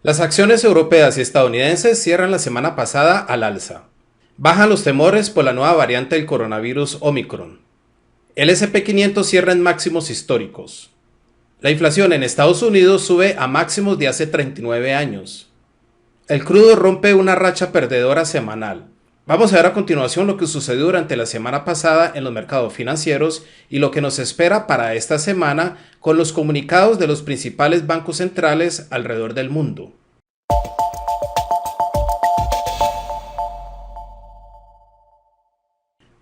Las acciones europeas y estadounidenses cierran la semana pasada al alza. Bajan los temores por la nueva variante del coronavirus Omicron. El S&P 500 cierra en máximos históricos. La inflación en Estados Unidos sube a máximos de hace 39 años. El crudo rompe una racha perdedora semanal. Vamos a ver a continuación lo que sucedió durante la semana pasada en los mercados financieros y lo que nos espera para esta semana con los comunicados de los principales bancos centrales alrededor del mundo.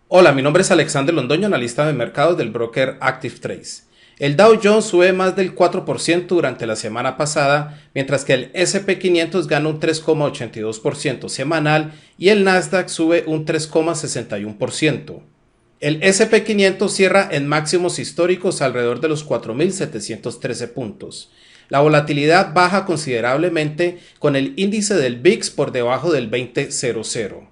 Hola, mi nombre es Alexander Londoño, analista de mercados del broker Active Trades. El Dow Jones sube más del 4% durante la semana pasada, mientras que el S&P 500 gana un 3,82% semanal y el Nasdaq sube un 3,61%. El S&P 500 cierra en máximos históricos alrededor de los 4.713 puntos. La volatilidad baja considerablemente con el índice del VIX por debajo del 20.00.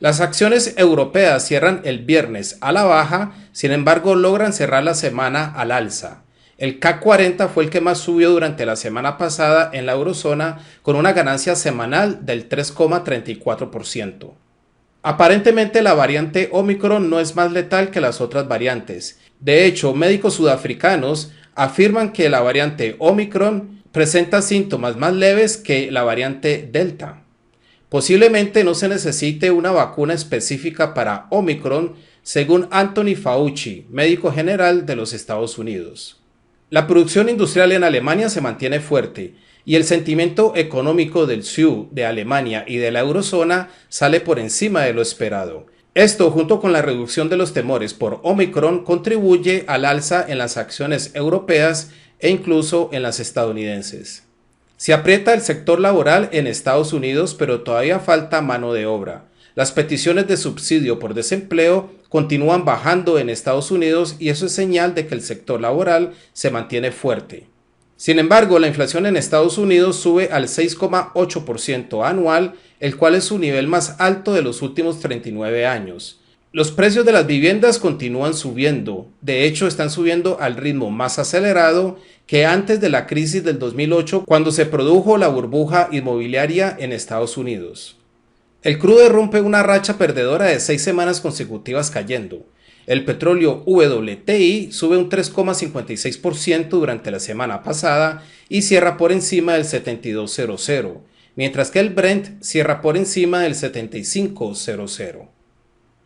Las acciones europeas cierran el viernes a la baja, sin embargo logran cerrar la semana al alza. El CAC 40 fue el que más subió durante la semana pasada en la eurozona con una ganancia semanal del 3,34%. Aparentemente la variante Omicron no es más letal que las otras variantes. De hecho, médicos sudafricanos afirman que la variante Omicron presenta síntomas más leves que la variante Delta. Posiblemente no se necesite una vacuna específica para Omicron, según Anthony Fauci, médico general de los Estados Unidos. La producción industrial en Alemania se mantiene fuerte y el sentimiento económico del CIU de Alemania y de la eurozona sale por encima de lo esperado. Esto, junto con la reducción de los temores por Omicron, contribuye al alza en las acciones europeas e incluso en las estadounidenses. Se aprieta el sector laboral en Estados Unidos, pero todavía falta mano de obra. Las peticiones de subsidio por desempleo continúan bajando en Estados Unidos y eso es señal de que el sector laboral se mantiene fuerte. Sin embargo, la inflación en Estados Unidos sube al 6,8% anual, el cual es su nivel más alto de los últimos 39 años. Los precios de las viviendas continúan subiendo, de hecho están subiendo al ritmo más acelerado que antes de la crisis del 2008 cuando se produjo la burbuja inmobiliaria en Estados Unidos. El crudo rompe una racha perdedora de 6 semanas consecutivas cayendo. El petróleo WTI sube un 3,56% durante la semana pasada y cierra por encima del 72.00, mientras que el Brent cierra por encima del 75.00.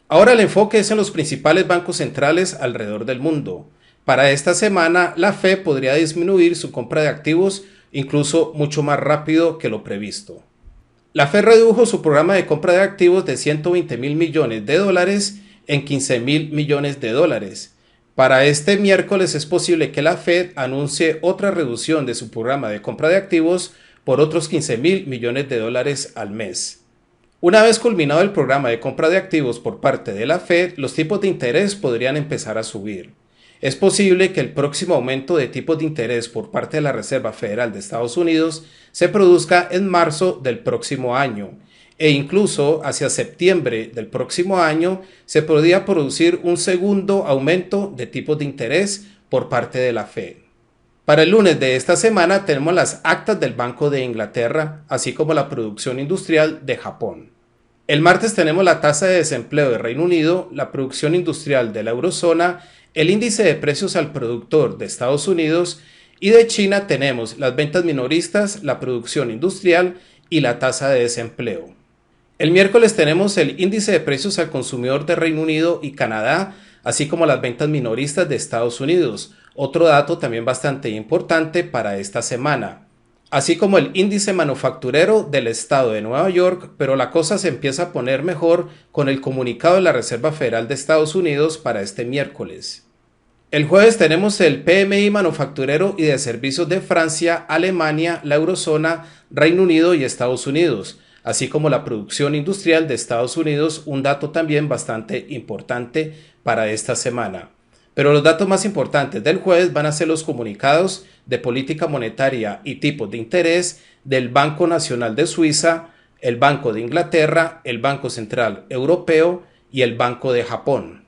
Ahora el enfoque es en los principales bancos centrales alrededor del mundo. Para esta semana, la Fed podría disminuir su compra de activos incluso mucho más rápido que lo previsto. La Fed redujo su programa de compra de activos de 120.000 millones de dólares en 15.000 millones de dólares. Para este miércoles es posible que la Fed anuncie otra reducción de su programa de compra de activos por otros 15.000 millones de dólares al mes. Una vez culminado el programa de compra de activos por parte de la Fed, los tipos de interés podrían empezar a subir. Es posible que el próximo aumento de tipos de interés por parte de la Reserva Federal de Estados Unidos se produzca en marzo del próximo año, e incluso hacia septiembre del próximo año se podría producir un segundo aumento de tipos de interés por parte de la Fed. Para el lunes de esta semana tenemos las actas del Banco de Inglaterra, así como la producción industrial de Japón. El martes tenemos la tasa de desempleo de Reino Unido, la producción industrial de la eurozona, el índice de precios al productor de Estados Unidos y de China tenemos las ventas minoristas, la producción industrial y la tasa de desempleo. El miércoles tenemos el índice de precios al consumidor de Reino Unido y Canadá, así como las ventas minoristas de Estados Unidos, otro dato también bastante importante para esta semana, así como el índice manufacturero del estado de Nueva York, pero la cosa se empieza a poner mejor con el comunicado de la Reserva Federal de Estados Unidos para este miércoles. El jueves tenemos el PMI manufacturero y de servicios de Francia, Alemania, la eurozona, Reino Unido y Estados Unidos, así como la producción industrial de Estados Unidos, un dato también bastante importante para esta semana. Pero los datos más importantes del jueves van a ser los comunicados de política monetaria y tipos de interés del Banco Nacional de Suiza, el Banco de Inglaterra, el Banco Central Europeo y el Banco de Japón.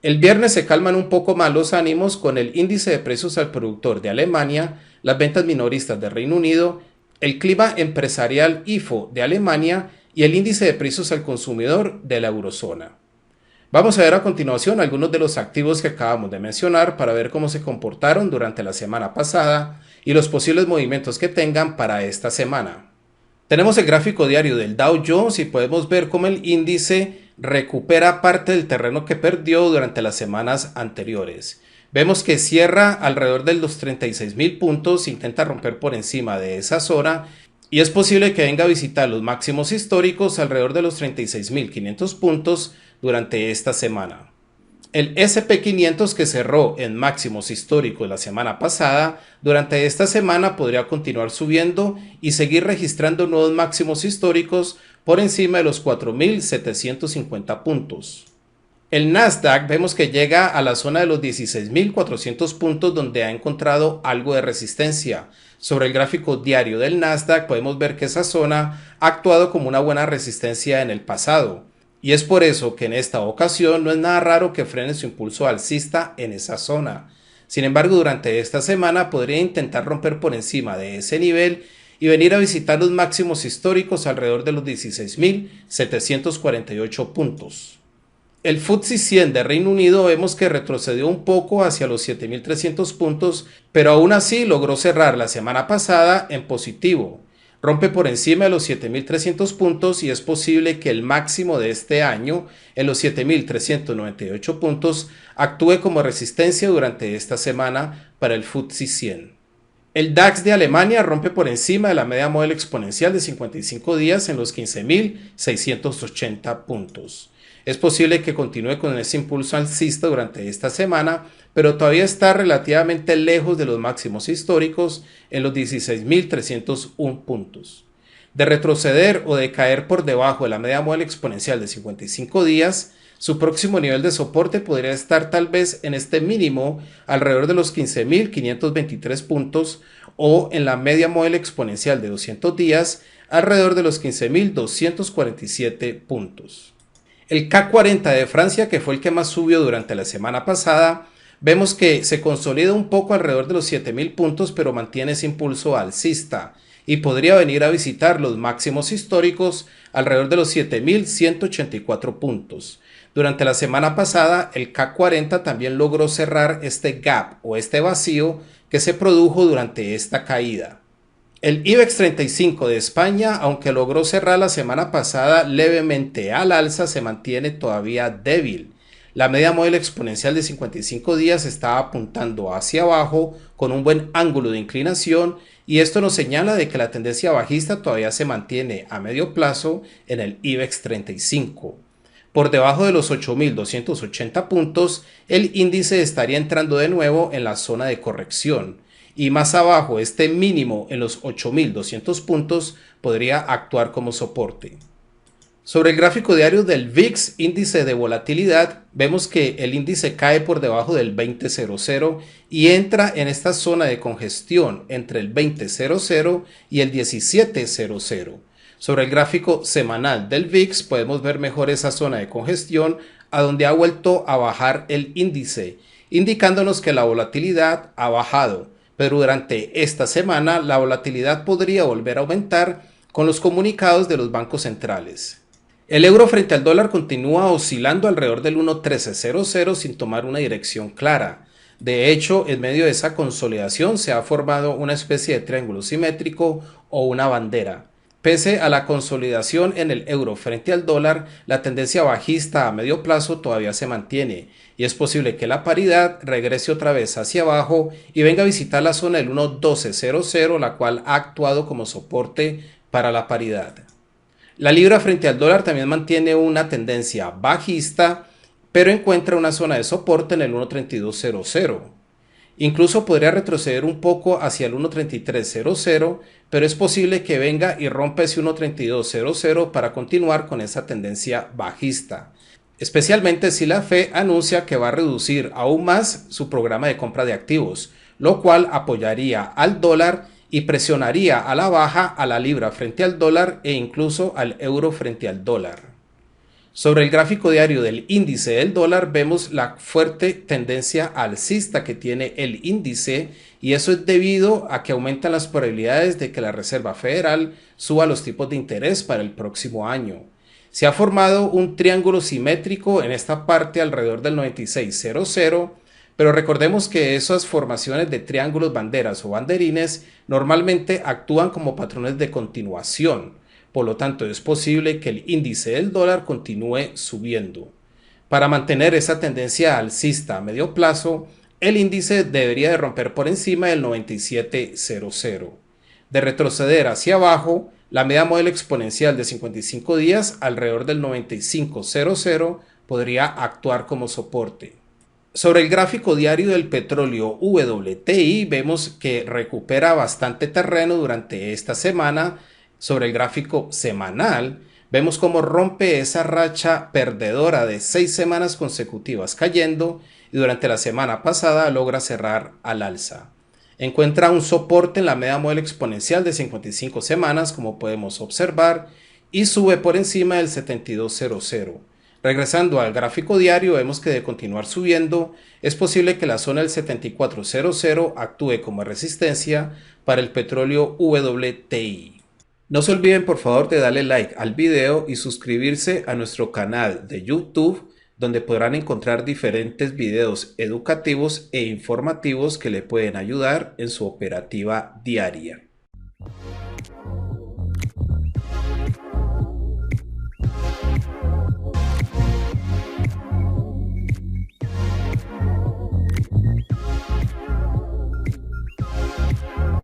El viernes se calman un poco más los ánimos con el índice de precios al productor de Alemania, las ventas minoristas de Reino Unido el clima empresarial IFO de Alemania y el índice de precios al consumidor de la eurozona. Vamos a ver a continuación algunos de los activos que acabamos de mencionar para ver cómo se comportaron durante la semana pasada y los posibles movimientos que tengan para esta semana. Tenemos el gráfico diario del Dow Jones y podemos ver cómo el índice recupera parte del terreno que perdió durante las semanas anteriores. Vemos que cierra alrededor de los 36.000 puntos, intenta romper por encima de esa zona y es posible que venga a visitar los máximos históricos alrededor de los 36.500 puntos durante esta semana. El S&P 500, que cerró en máximos históricos la semana pasada, durante esta semana podría continuar subiendo y seguir registrando nuevos máximos históricos por encima de los 4.750 puntos. El Nasdaq vemos que llega a la zona de los 16.400 puntos, donde ha encontrado algo de resistencia. Sobre el gráfico diario del Nasdaq podemos ver que esa zona ha actuado como una buena resistencia en el pasado. Y es por eso que en esta ocasión no es nada raro que frene su impulso alcista en esa zona. Sin embargo, durante esta semana podría intentar romper por encima de ese nivel y venir a visitar los máximos históricos alrededor de los 16.748 puntos. El FTSE 100 de Reino Unido vemos que retrocedió un poco hacia los 7.300 puntos, pero aún así logró cerrar la semana pasada en positivo. Rompe por encima de los 7.300 puntos y es posible que el máximo de este año, en los 7.398 puntos, actúe como resistencia durante esta semana para el FTSE 100. El DAX de Alemania rompe por encima de la media móvil exponencial de 55 días en los 15.680 puntos. Es posible que continúe con ese impulso alcista durante esta semana, pero todavía está relativamente lejos de los máximos históricos en los 16.301 puntos. De retroceder o de caer por debajo de la media móvil exponencial de 55 días, su próximo nivel de soporte podría estar tal vez en este mínimo alrededor de los 15.523 puntos o en la media móvil exponencial de 200 días alrededor de los 15.247 puntos. El CAC 40 de Francia, que fue el que más subió durante la semana pasada, vemos que se consolida un poco alrededor de los 7.000 puntos, pero mantiene ese impulso alcista y podría venir a visitar los máximos históricos alrededor de los 7.184 puntos. Durante la semana pasada, el CAC 40 también logró cerrar este gap o este vacío que se produjo durante esta caída. El IBEX 35 de España, aunque logró cerrar la semana pasada levemente al alza, se mantiene todavía débil. La media móvil exponencial de 55 días está apuntando hacia abajo con un buen ángulo de inclinación y esto nos señala de que la tendencia bajista todavía se mantiene a medio plazo en el IBEX 35. Por debajo de los 8.280 puntos, el índice estaría entrando de nuevo en la zona de corrección. Y más abajo, este mínimo en los 8.200 puntos podría actuar como soporte. Sobre el gráfico diario del VIX, índice de volatilidad, vemos que el índice cae por debajo del 20.00 y entra en esta zona de congestión entre el 20.00 y el 17.00. Sobre el gráfico semanal del VIX podemos ver mejor esa zona de congestión a donde ha vuelto a bajar el índice, indicándonos que la volatilidad ha bajado. Pero durante esta semana la volatilidad podría volver a aumentar con los comunicados de los bancos centrales. El euro frente al dólar continúa oscilando alrededor del 1.1300 sin tomar una dirección clara. De hecho, en medio de esa consolidación se ha formado una especie de triángulo simétrico o una bandera. Pese a la consolidación en el euro frente al dólar, la tendencia bajista a medio plazo todavía se mantiene y es posible que la paridad regrese otra vez hacia abajo y venga a visitar la zona del 1.1200, la cual ha actuado como soporte para la paridad. La libra frente al dólar también mantiene una tendencia bajista, pero encuentra una zona de soporte en el 1.3200. Incluso podría retroceder un poco hacia el 1.3300, pero es posible que venga y rompa ese 1.3200 para continuar con esa tendencia bajista, especialmente si la Fed anuncia que va a reducir aún más su programa de compra de activos, lo cual apoyaría al dólar y presionaría a la baja a la libra frente al dólar e incluso al euro frente al dólar. Sobre el gráfico diario del índice del dólar vemos la fuerte tendencia alcista que tiene el índice y eso es debido a que aumentan las probabilidades de que la Reserva Federal suba los tipos de interés para el próximo año. Se ha formado un triángulo simétrico en esta parte alrededor del 9600, pero recordemos que esas formaciones de triángulos banderas o banderines normalmente actúan como patrones de continuación, por lo tanto es posible que el índice del dólar continúe subiendo. Para mantener esa tendencia alcista a medio plazo, el índice debería de romper por encima del 9700. De retroceder hacia abajo, la media móvil exponencial de 55 días alrededor del 9500 podría actuar como soporte. Sobre el gráfico diario del petróleo WTI vemos que recupera bastante terreno durante esta semana. Sobre el gráfico semanal vemos cómo rompe esa racha perdedora de 6 semanas consecutivas cayendo y durante la semana pasada logra cerrar al alza. Encuentra un soporte en la media móvil exponencial de 55 semanas como podemos observar y sube por encima del 7200. Regresando al gráfico diario vemos que de continuar subiendo es posible que la zona del 7400 actúe como resistencia para el petróleo WTI. No se olviden por favor de darle like al video y suscribirse a nuestro canal de YouTube, donde podrán encontrar diferentes videos educativos e informativos que le pueden ayudar en su operativa diaria.